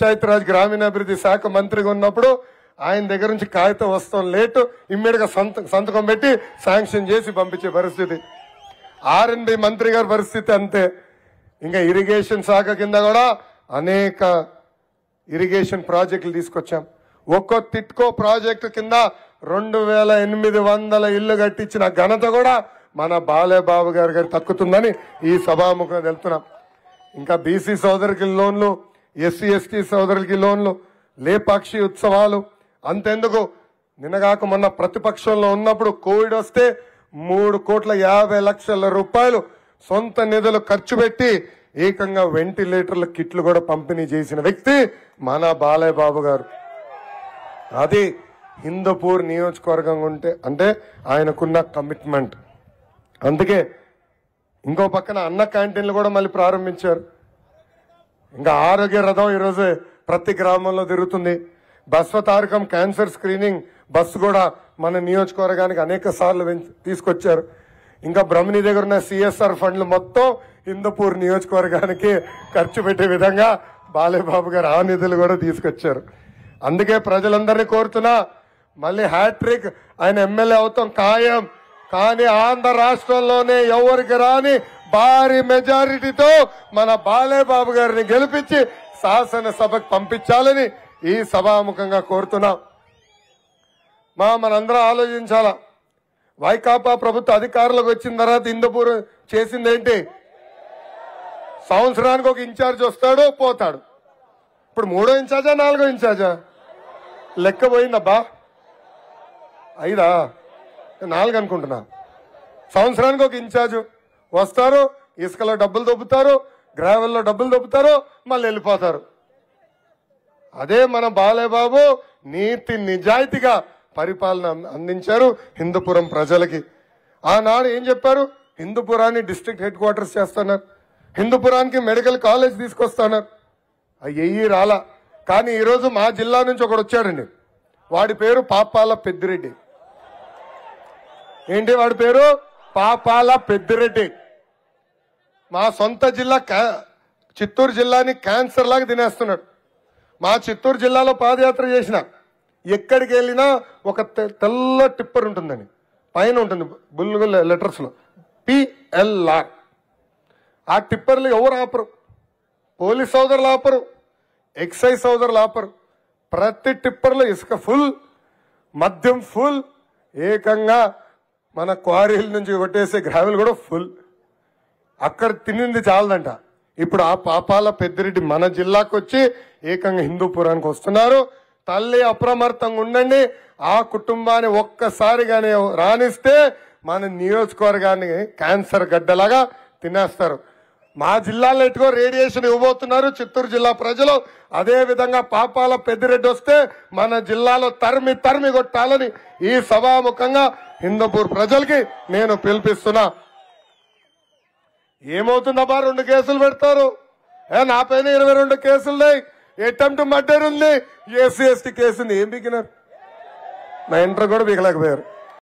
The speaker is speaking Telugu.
పంచాయతీరాజ్ గ్రామీణాభివృద్ధి శాఖ మంత్రిగా ఉన్నప్పుడు ఆయన దగ్గర నుంచి కాగితం వస్తాం లేటు ఇమ్మీడియట్ గా సంతకం పెట్టి శాంక్షన్ చేసి పంపించే పరిస్థితి. ఆర్ఎన్బి మంత్రి గారి పరిస్థితి అంతే. ఇంకా ఇరిగేషన్ శాఖ కింద కూడా అనేక ఇరిగేషన్ ప్రాజెక్టులు తీసుకొచ్చాం. ఒక్కో టిట్కో ప్రాజెక్టు కింద 2800 ఇళ్లు కట్టించిన ఘనత కూడా మన బాలేబాబు గారికి తక్కుతుందని ఈ సభాముఖంగా తెలుపుతున్నాం. ఇంకా బీసీ సోదరులకి లోన్లు, ఎస్సీ ఎస్టీ సోదరులకి లోన్లు, లేపాక్షి ఉత్సవాలు అంతెందుకు, నిన్నగాక మొన్న ప్రతిపక్షంలో ఉన్నప్పుడు కోవిడ్ వస్తే 3,50,00,000 రూపాయలు సొంత నిధులు ఖర్చు పెట్టి ఏకంగా వెంటిలేటర్ల కిట్లు కూడా పంపిణీ చేసిన వ్యక్తి మన బాలేబాబు గారు. అది హిందూపూర్ నియోజకవర్గం ఉంటే అంటే ఆయనకున్న కమిట్మెంట్. అందుకే ఇంకో పక్కన అన్న క్యాంటీన్లు కూడా మళ్ళీ ప్రారంభించారు. ఇంకా ఆరోగ్య రథం ఈరోజు ప్రతి గ్రామంలో తిరుగుతుంది. బస్వతారకం క్యాన్సర్ స్క్రీనింగ్ బస్సు కూడా మన నియోజకవర్గానికి అనేక సార్లు తీసుకొచ్చారు. ఇంకా బ్రహ్మణి దగ్గర ఉన్న సిఎస్ఆర్ ఫండ్లు మొత్తం హిందూపూర్ నియోజకవర్గానికి ఖర్చు పెట్టే విధంగా బాలేబాబు గారు ఆ నిధులు కూడా తీసుకొచ్చారు. అందుకే ప్రజలందరినీ కోరుతున్నా, మళ్ళీ హ్యాట్రిక్ ఆయన ఎమ్మెల్యే అవుతాం ఖాయం, కానీ ఆంధ్ర రాష్ట్రంలోనే ఎవరికి రాని భారీ మెజారిటీతో మన బాలేబాబు గారిని గెలిపించి శాసనసభకు పంపించాలని ఈ సభాముఖంగా కోరుతున్నాం. మనందరం ఆలోచించాలా. వైకాపా ప్రభుత్వ అధికారులకు వచ్చిన తర్వాత హిందూపూర్ చేసిందేంటి? సంవత్సరానికి ఒక ఇన్ఛార్జ్ వస్తాడు పోతాడు. ఇప్పుడు 3వ ఇన్ఛార్జా 4వ ఇన్ఛార్జా లెక్క పోయిందబ్బా, 5 4 అనుకుంటున్నా. సంవత్సరానికి ఒక ఇన్ఛార్జ్ వస్తారు, ఇసుకలో డబ్బులు దొబ్బుతారు, గ్రావెల్లో డబ్బులు దొబ్బుతారు, మళ్ళీ వెళ్ళిపోతారు. అదే మన బాలేబాబు నీతి నిజాయితీగా పరిపాలన అందించారు హిందూపురం ప్రజలకి. ఆనాడు ఏం చెప్పారు? హిందూపురాన్ని డిస్ట్రిక్ట్ హెడ్ క్వార్టర్స్ చేస్తున్నారు, హిందూపురానికి మెడికల్ కాలేజ్ తీసుకొస్తున్నారు. అయ్యి రాలా. కానీ ఈరోజు మా జిల్లా నుంచి ఒకడు వచ్చాడండి, వాడి పేరు పాపాల పెద్దిరెడ్డి. ఏంటి వాడి పేరు? పాపాల పెద్దిరెడ్డి. మా సొంత జిల్లా చిత్తూరు జిల్లాని క్యాన్సర్ లాగా తినేస్తున్నాడు. మా చిత్తూరు జిల్లాలో పాదయాత్ర చేసిన, ఎక్కడికి వెళ్ళినా ఒక తెల్ల టిప్పర్ ఉంటుందని పైన ఉంటుంది బుల్లు లెటర్స్ లో PLR. ఆ టిప్పర్లు ఎవరు ఆపరు, పోలీస్ సోదరులు ఆపరు, ఎక్సైజ్ సోదరులు ఆపరు. ప్రతి టిప్పర్లో ఇసుక ఫుల్, మద్యం ఫుల్, ఏకంగా మన క్వారీల నుంచి కొట్టేసే గ్రావెల్ కూడా ఫుల్. అక్కడ తినింది చాలదంట. ఇప్పుడు ఆ పాపాల పెద్దిరెడ్డి మన జిల్లాకు వచ్చి ఏకంగా హిందూపురానికి వస్తున్నారు. తల్లి అప్రమత్తంగా ఉండండి. ఆ కుటుంబాన్ని ఒక్కసారిగానే రాణిస్తే మన నియోజకవర్గాన్ని క్యాన్సర్ గడ్డలాగా తినేస్తారు. మా జిల్లాలో ఎటుకో రేడియేషన్ ఇవ్వబోతున్నారు చిత్తూరు జిల్లా ప్రజలు. అదే విధంగా పాపాల పెద్దిరెడ్డి వస్తే మన జిల్లాలో తరిమి కొట్టాలని ఈ సభాముఖంగా హిందూపూర్ ప్రజలకి నేను పిలిపిస్తున్నా. ఏమవుతుందబ్బా, 2 కేసులు పెడతారు. నా పైన 22 కేసులున్నాయి, అటెంప్ట్ మర్డర్ ఉంది, SC ST కేసు ఉంది. ఏం బిగినారు? నా ఇంటర్ కూడా బిగలేకపోయారు.